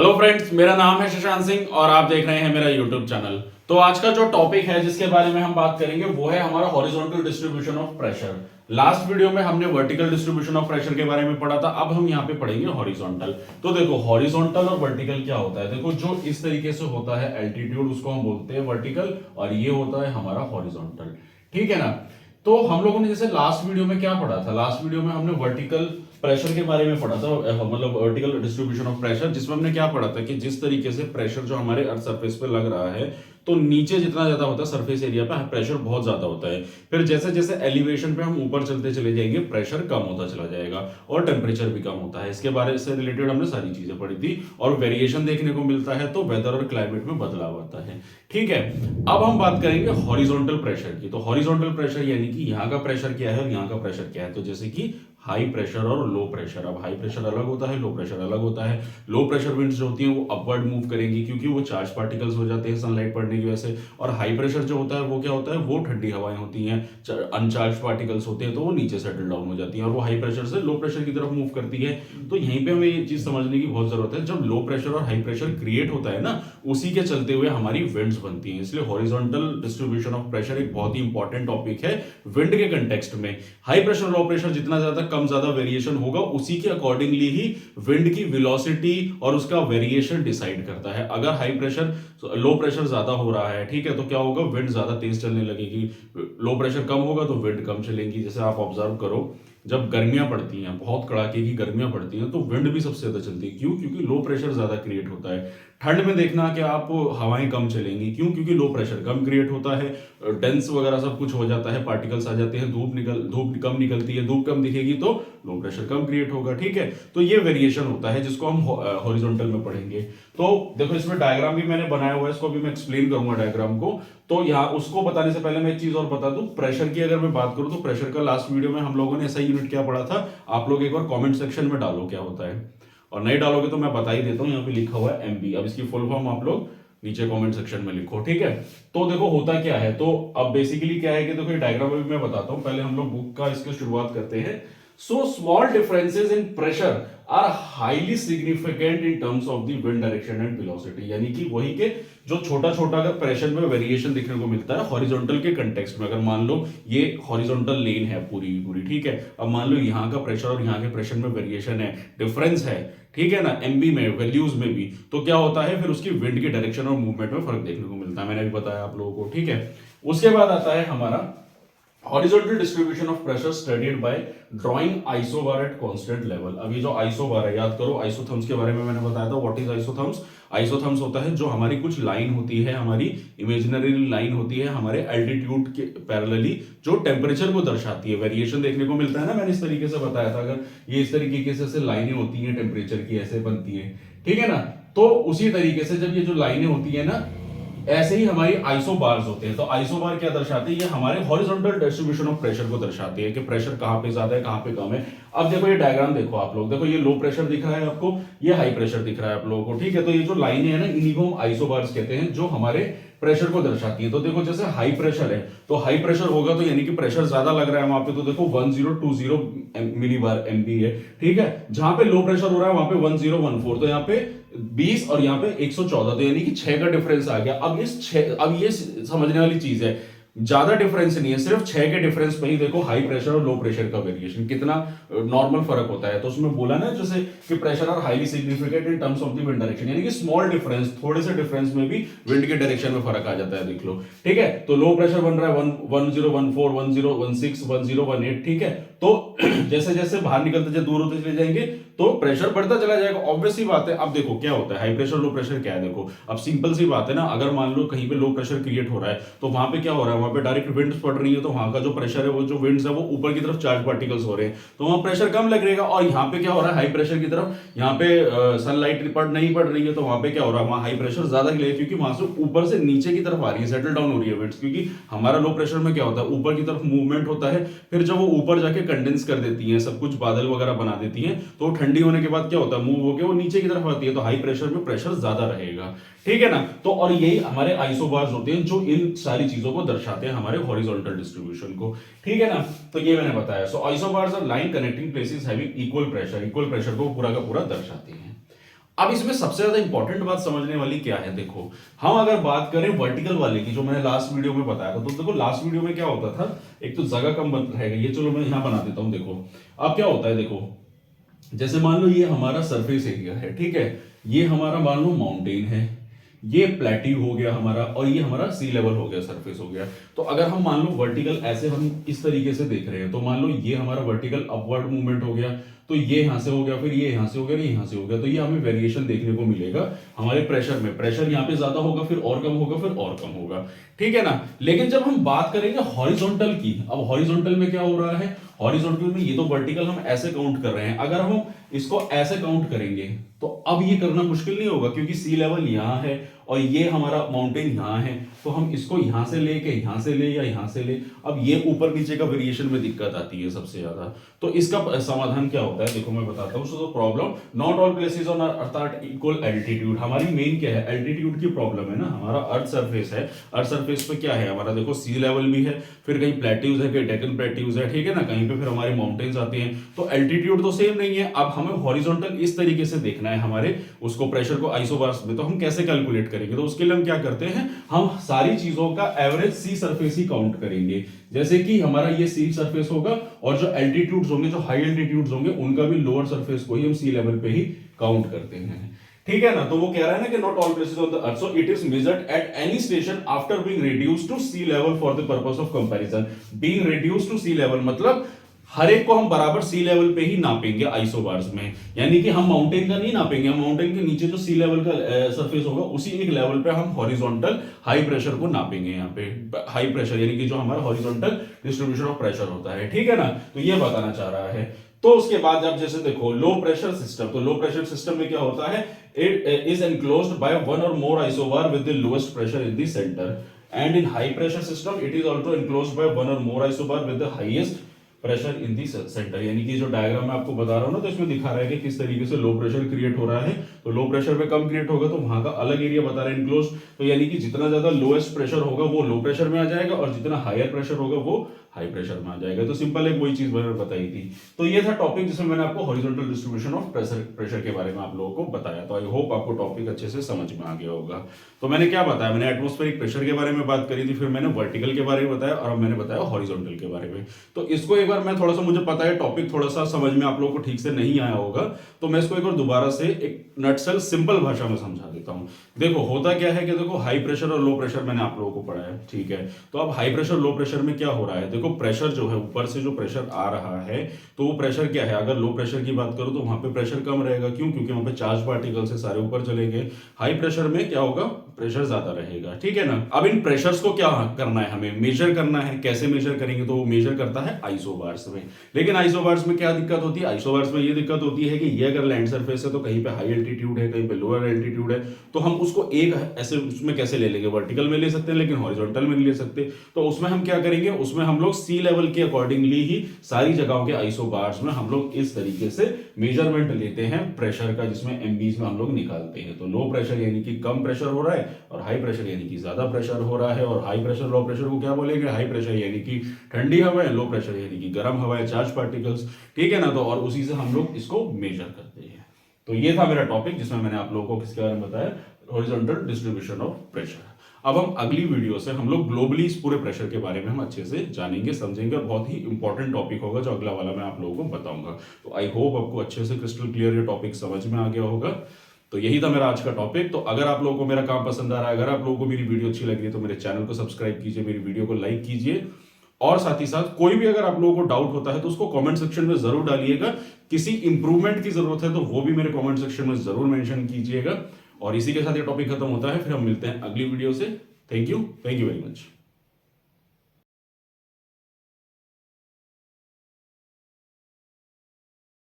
Hello friends, मेरा नाम है शशांक सिंह और आप देख रहे हैं मेरा यूट्यूब चैनल। तो आज का जो टॉपिक है जिसके बारे में हम बात करेंगे वो है हमारा horizontal distribution of pressure. Last video में हमने वर्टिकल डिस्ट्रीब्यूशन ऑफ प्रेशर के बारे में पढ़ा था, अब हम यहाँ पे पढ़ेंगे हॉरिजॉन्टल। तो देखो हॉरिजॉन्टल और वर्टिकल क्या होता है। देखो जो इस तरीके से होता है एल्टीट्यूड उसको हम बोलते हैं वर्टिकल और ये होता है हमारा हॉरिजॉन्टल। ठीक है ना। तो हम लोगों ने जैसे लास्ट वीडियो में क्या पढ़ा था, लास्ट वीडियो में हमने वर्टिकल प्रेशर के बारे में पढ़ा था, मतलब वर्टिकल डिस्ट्रीब्यूशन ऑफ प्रेशर, जिसमें हमने क्या पढ़ा था कि जिस तरीके से प्रेशर जो हमारे अर्थ सरफेस पे लग रहा है तो नीचे जितना ज्यादा होता है सरफेस एरिया पे प्रेशर बहुत ज्यादा होता है। फिर जैसे जैसे एलिवेशन पे हम ऊपर चलते चले जाएंगे प्रेशर कम होता चला जाएगा और टेम्परेचर भी कम होता है। इसके बारे से रिलेटेड हमने सारी चीजें पढ़ी थी और वेरिएशन देखने को मिलता है, तो वेदर और क्लाइमेट में बदलाव आता है। ठीक है, अब हम बात करेंगे हॉरिजॉन्टल प्रेशर की। तो हॉरिजॉन्टल प्रेशर यानी कि यहाँ का प्रेशर क्या है और यहाँ का प्रेशर क्या है। तो जैसे कि हाई प्रेशर और लो प्रेशर। अब हाई प्रेशर अलग होता है, लो प्रेशर अलग होता है। लो प्रेशर विंड्स जो होती हैं वो अपवर्ड मूव करेंगी क्योंकि वो चार्ज पार्टिकल्स हो जाते हैं सनलाइट पड़ने की वजह से। और हाई प्रेशर जो होता है वो क्या होता है, वो ठंडी हवाएं होती हैं, अनचार्ज पार्टिकल्स होते हैं, तो वो नीचे सेटल डाउन हो जाती हैं और वो हाई प्रेशर से लो प्रेशर की तरफ मूव करती है। तो यहीं पे हमें ये चीज समझने की बहुत जरूरत है, जब लो प्रेशर और हाई प्रेशर क्रिएट होता है ना, उसी के चलते हुए हमारी विंड्स बनती हैं। इसलिए हॉरिजॉन्टल डिस्ट्रीब्यूशन ऑफ प्रेशर एक बहुत ही इंपॉर्टेंट टॉपिक है विंड के कंटेक्स्ट में। हाई प्रेशर लो प्रेशर जितना ज्यादा कम ज्यादा वेरिएशन होगा उसी के अकॉर्डिंगली ही विंड की वेलोसिटी और उसका वेरिएशन डिसाइड करता है। अगर हाई प्रेशर लो प्रेशर ज्यादा हो रहा है, ठीक है, तो क्या होगा, विंड ज्यादा तेज चलने लगेगी। लो प्रेशर कम होगा तो विंड कम चलेंगी। जैसे आप ऑब्जर्व करो, जब गर्मियां पड़ती हैं, बहुत कड़ाके की गर्मियां पड़ती हैं, तो विंड भी सबसे ज्यादा चलती है। क्यों? क्योंकि लो प्रेशर ज्यादा क्रिएट होता है। ठंड में देखना कि आप हवाएं कम चलेंगी। क्यों? क्योंकि लो प्रेशर कम क्रिएट होता है, डेंस वगैरह सब कुछ हो जाता है, पार्टिकल्स आ जाते हैं, धूप कम निकलती है, धूप कम दिखेगी तो लो प्रेशर कम क्रिएट होगा। ठीक है, तो ये वेरिएशन होता है जिसको हम हॉरिजॉन्टल में पढ़ेंगे। तो देखो इसमें डायग्राम भी मैंने बनाया हुआ है, इसको भी मैं एक्सप्लेन करूंगा डायग्राम को। तो यहाँ उसको बताने से पहले मैं एक चीज और बता दूं, प्रेशर की अगर मैं बात करूं तो प्रेशर का लास्ट वीडियो में हम लोगों ने ऐसा यूनिट क्या पढ़ा था, आप लोग एक बार कमेंट सेक्शन में डालो क्या होता है, और नहीं डालोगे तो मैं बता ही देता हूं। यहाँ पे लिखा हुआ है एमबी। अब इसकी फुल फॉर्म आप लोग नीचे कमेंट सेक्शन में लिखो। ठीक है, तो देखो होता क्या है। तो अब बेसिकली क्या है कि देखो ये डायग्राम भी मैं बताता हूं, पहले हम लोग बुक का इसकी शुरुआत करते हैं। So small differences in pressure are highly significant in terms of the wind direction and velocity. यानी कि वही के जो छोटा छोटा अगर प्रेशर में वेरिएशन देखने को मिलता है हॉरिजॉन्टल के कंटेक्स्ट में, अगर मान लो ये हॉरिजॉन्टल लेन है पूरी पूरी, ठीक है, अब मान लो यहाँ का प्रेशर और यहाँ के प्रेशर में वेरिएशन है, डिफरेंस है, ठीक है ना, एमबी में वैल्यूज में भी, तो क्या होता है फिर उसकी विंड की डायरेक्शन और मूवमेंट में फर्क देखने को मिलता है। मैंने भी बताया आप लोगों को। ठीक है, उसके बाद आता है हमारा horizontal distribution of pressure studied by drawing isobar at constant level। अब ये जो आइसोबार है, याद करो आइसोथर्म्स के बारे में मैंने बताया था। What is isotherms? आइसोथर्म्स होता है जो हमारी कुछ लाइन होती है, हमारी इमेजिनरी लाइन होती है हमारे एल्टीट्यूड के पैरेलली, जो टेम्परेचर को दर्शाती है। वेरिएशन देखने को मिलता है ना, मैंने इस तरीके से बताया था। अगर ये इस तरीके से लाइनें होती हैं टेम्परेचर की, ऐसे बनती है, ठीक है ना, तो उसी तरीके से जब ये जो लाइनें होती है ना, ऐसे ही हमारी आइसोबार्स होते हैं। तो आइसोबार क्या दर्शाते हैं, ये हमारे हॉरिजॉन्टल डिस्ट्रीब्यूशन ऑफ प्रेशर को दर्शाते हैं कि प्रेशर कहां पे ज्यादा है कहां पे कम है। अब देखो ये डायग्राम देखो आप लोग, देखो ये लो प्रेशर दिख रहा है आपको, ये हाई प्रेशर दिख रहा है आप लोगों को। ठीक है, तो ये जो लाइनें हैं ना, इन्हीं को हम आइसोबार्स कहते हैं, जो हमारे प्रेशर को दर्शाती है। तो देखो जैसे हाई प्रेशर है तो हाई प्रेशर होगा तो यानी कि प्रेशर ज्यादा लग रहा है वहां पे, तो देखो 1020 मिलीबार एमबी है। ठीक है, जहां पे लो प्रेशर हो रहा है वहां पे 1014, तो यहाँ पे 20 और यहाँ पे 114, तो यानी कि 6 का डिफरेंस आ गया। अब ये समझने वाली चीज है, ज्यादा डिफरेंस नहीं है, सिर्फ 6 के डिफरेंस पे ही देखो हाई प्रेशर और लो प्रेशर का वेरिएशन कितना नॉर्मल फर्क होता है। तो उसमें बोला ना जैसे कि pressure are highly significant in terms of the wind direction, यानी कि स्मॉल डिफरेंस, थोड़े से डिफरेंस में भी विंड के डायरेक्शन में फर्क आ जाता है, देख लो। ठीक है, तो लो प्रेशर बन रहा है 1014, 1016, 1018। ठीक है, तो जैसे जैसे बाहर निकलते जाए, दूर होते चले जाएंगे, तो प्रेशर बढ़ता चला जाएगा। ऑब्वियस सी बात है। अब देखो क्या होता है, हाई प्रेशर लो प्रेशर क्या है, देखो अब सिंपल सी बात है ना, अगर मान लो कहीं पे लो प्रेशर क्रिएट हो रहा है तो वहां पे क्या हो रहा है, वहां पे डायरेक्ट विंड्स पड़ रही है, तो वहां का जो प्रेशर है, वो जो विंड्स है वो ऊपर की तरफ चार्ज पार्टिकल्स हो रहे हैं, तो वहां प्रेशर कम लगेगा। और यहाँ पे क्या हो रहा है, हाई प्रेशर की तरफ, यहाँ पे सनलाइट नहीं पड़ रही है, तो वहां पे क्या हो रहा है, वहां हाई प्रेशर ज्यादा लगेगा, क्योंकि वहां से ऊपर से नीचे की तरफ आ रही है, सेटल डाउन हो रही है विंड्स। क्योंकि हमारा लो प्रेशर में क्या होता है, ऊपर की तरफ मूवमेंट होता है, फिर जब वो ऊपर जाके कंडेंस कर देती है, सब कुछ बादल वगैरह बना देती है, तो ठंडी होने के बाद क्या होता है, मूव होकर वो नीचे की तरफ आती है, तो हाई प्रेशर में प्रेशर ज्यादा रहेगा। ठीक है ना, तो और यही हमारे आइसोबार्स होते हैं जो इन सारी चीजों को दर्शाते हैं, हमारे हॉरिजॉन्टल डिस्ट्रीब्यूशन को। ठीक है ना, तो ये मैंने बताया। So isobars are line connecting places having equal pressure को पूरा का पूरा दर्शाते हैं। अब इसमें सबसे ज्यादा इंपॉर्टेंट बात समझने वाली क्या है, देखो हम अगर बात करें वर्टिकल वाले की, जो मैंने लास्ट वीडियो में बताया था, तो देखो लास्ट वीडियो में क्या होता था, एक तो जगह कम बन रहेगा, ये चलो मैं यहां बना देता हूं। देखो अब क्या होता है, देखो जैसे मान लो ये हमारा सरफेस एरिया है, ठीक है, ये हमारा मान लो माउंटेन है, ये प्लेट्यू हो गया हमारा, और ये हमारा सी लेवल हो गया, सरफेस हो गया। तो अगर हम मान लो वर्टिकल ऐसे हम इस तरीके से देख रहे हैं, तो मान लो ये हमारा वर्टिकल अपवर्ड मूवमेंट हो गया, तो ये यहां से हो गया, फिर ये यहां से हो गया, ये यहां से हो गया, तो ये हमें वेरिएशन देखने को मिलेगा हमारे प्रेशर में। प्रेशर यहाँ पे ज्यादा होगा, फिर और कम होगा, फिर और कम होगा, ठीक है ना। लेकिन जब हम बात करेंगे हॉरिजॉन्टल की, अब हॉरिजॉन्टल में क्या हो रहा है, हॉरिजॉन्टल में ये तो वर्टिकल हम ऐसे काउंट कर रहे हैं, अगर हम इसको ऐसे काउंट करेंगे तो अब ये करना मुश्किल नहीं होगा, क्योंकि सी लेवल यहां है और ये हमारा माउंटेन यहां है, तो हम इसको यहां से लेके यहां से ले या यहां से ले, अब ये ऊपर नीचे का वेरिएशन में दिक्कत आती है सबसे ज्यादा। तो इसका समाधान क्या होता है, देखो मैं बताता हूं। So problem, not all places on earth are equal altitude. हमारी मेन क्या है, एल्टीट्यूड की प्रॉब्लम है ना। हमारा अर्थ सरफेस है, अर्थ सरफेस पे क्या है हमारा, देखो सी लेवल भी है, फिर कहीं प्लेट्यूज है, कहीं डेकन प्लेट्यूज है, ठीक है ना, कहीं पे फिर हमारे माउंटेन्स आते हैं, तो एल्टीट्यूड तो सेम नहीं है। अब हमें हॉरिजॉन्टल इस तरीके से देखना है हमारे उसको, प्रेशर को आइसोबार्स में, तो हम कैसे कैलकुलेट करेंगे, तो उसके लिए हम क्या करते हैं, हम सारी चीजों का एवरेज सी सरफेस ही काउंट करेंगे। जैसे कि हमारा ये सी सरफेस होगा, और जो एल्टीट्यूड्स होंगे, जो हाई एल्टीट्यूड्स होंगे, उनका भी लोअर सरफेस को ही हम सी लेवल पे ही काउंट करते हैं, ठीक है ना। तो वो कह रहा है ना कि not all places on the earth, so it is measured at any station after being reduced to sea level for the purpose of comparison. Being reduced to sea level मतलब हर एक को हम बराबर सी लेवल पे ही नापेंगे आइसोबार्स में, यानी कि हम माउंटेन का नहीं नापेंगे, हम माउंटेन के नीचे जो सी लेवल का सरफेस होगा उसी एक लेवल पे हम हॉरिजॉन्टल हाई प्रेशर को नापेंगे। यहाँ पे हाई प्रेशर यानी कि जो हमारा हॉरिजॉन्टल डिस्ट्रीब्यूशन ऑफ प्रेशर होता है, ठीक है ना। तो ये बताना चाह रहा है। तो उसके बाद जब जैसे देखो लो प्रेशर सिस्टम, तो लो प्रेशर सिस्टम में क्या होता है, it is enclosed by one or more isobar with the lowest pressure in the centre, and in high pressure system it is also enclosed by one or more isobar with the highest pressure in the centre. यानी कि जो diagram मैं आपको बता रहा हूं ना, तो इसमें दिखा रहा है कि किस तरीके से लो प्रेशर क्रिएट हो रहा है। तो लो प्रेशर पे कम क्रिएट होगा तो वहां का अलग एरिया बता रहा है इनक्लोज, तो यानी कि जितना ज्यादा लोएस्ट प्रेशर होगा वो लो प्रेशर में आ जाएगा, और जितना हायर प्रेशर होगा वो हाई प्रेशर में आ जाएगा। तो सिंपल एक वही चीज मैंने बताई थी। तो ये था टॉपिक जिसमें मैंने आपको हॉरिजॉन्टल डिस्ट्रीब्यूशन ऑफ प्रेशर के बारे में आप लोगों को बताया। तो आई होप आपको टॉपिक अच्छे से समझ में आ गया होगा। तो मैंने क्या बताया, मैंने एटमॉस्फेरिक प्रेशर के बारे में बात करी थी, फिर मैंने वर्टिकल के बारे में बताया, और अब मैंने बताया हॉरिजॉन्टल के बारे में। तो इसको एक बार मैं थोड़ा सा, मुझे पता है टॉपिक थोड़ा सा समझ में आप लोगों को ठीक से नहीं आया होगा, तो मैं इसको एक बार दोबारा से एक नटसेल सिंपल भाषा में समझा देता हूं। देखो होता क्या है कि देखो हाई प्रेशर और लो प्रेशर मैंने आप लोगों को पढ़ाया, ठीक है। तो अब हाई प्रेशर लो प्रेशर में क्या हो रहा है, देखो प्रेशर जो है ऊपर से जो प्रेशर आ रहा है, तो वो प्रेशर क्या है, अगर लो प्रेशर की बात करो तो वहां पे प्रेशर कम रहेगा, क्यों, क्योंकि वहां पे चार्ज पार्टिकल से सारे ऊपर चलेंगे। हाई प्रेशर में क्या होगा, प्रेशर ज्यादा रहेगा, ठीक है ना। अब इन प्रेशर्स को क्या करना है, हमें मेजर करना है। कैसे मेजर करेंगे, तो वो मेजर करता है आइसोबार्स में। लेकिन आइसोबार्स में क्या दिक्कत होती है, आइसोबार्स में ये दिक्कत होती है कि ये अगर लैंड सरफेस है तो कहीं पे हाई एल्टीट्यूड है, कहीं पे लोअर एल्टीट्यूड है, तो हम उसको एक ऐसे उसमें कैसे ले लेंगे, वर्टिकल में ले सकते हैं लेकिन हॉरिजॉन्टल में नहीं ले सकते। तो उसमें हम क्या करेंगे, उसमें हम लोग सी लेवल के अकॉर्डिंगली ही सारी जगहों के आइसोबार्स में हम लोग इस तरीके से मेजरमेंट लेते हैं प्रेशर का, जिसमें एमबीज में हम लोग निकालते हैं। तो लो प्रेशर यानी कि कम प्रेशर हो रहा है, और हाई प्रेशर यानी कि ज्यादा प्रेशर हो रहा है। और हाई प्रेशर लो प्रेशर को क्या बोलेंगे, हाई प्रेशर यानी कि ठंडी हवा है, लो प्रेशर यानी कि गर्म हवा है, चार्ज पार्टिकल्स, ठीक है ना। तो और उसी से हम लोग इसको मेजर करते हैं। तो ये था मेरा टॉपिक जिसमें मैंने आप लोगों को किसके बारे में बताया, हॉरिजॉन्टल डिस्ट्रीब्यूशन ऑफ प्रेशर। अब हम अगली वीडियो से हम लोग ग्लोबली इस पूरे प्रेशर के बारे में हम अच्छे से जानेंगे, समझेंगे, और बहुत ही इंपॉर्टेंट टॉपिक होगा जो अगला वाला मैं आप लोगों को बताऊंगा। तो आई होप आपको अच्छे से क्रिस्टल क्लियर ये टॉपिक समझ में आ गया होगा। तो यही था मेरा आज का टॉपिक। तो अगर आप लोगों को मेरा काम पसंद आ रहा है, अगर आप लोगों को मेरी वीडियो अच्छी लग रही है, तो मेरे चैनल को सब्सक्राइब कीजिए, मेरी वीडियो को लाइक कीजिए, और साथ ही साथ कोई भी अगर आप लोगों को डाउट होता है तो उसको कमेंट सेक्शन में जरूर डालिएगा। किसी इंप्रूवमेंट की जरूरत है तो वो भी मेरे कमेंट सेक्शन में जरूर मेंशन कीजिएगा। और इसी के साथ ये टॉपिक खत्म होता है, फिर हम मिलते हैं अगली वीडियो से। Thank you very much.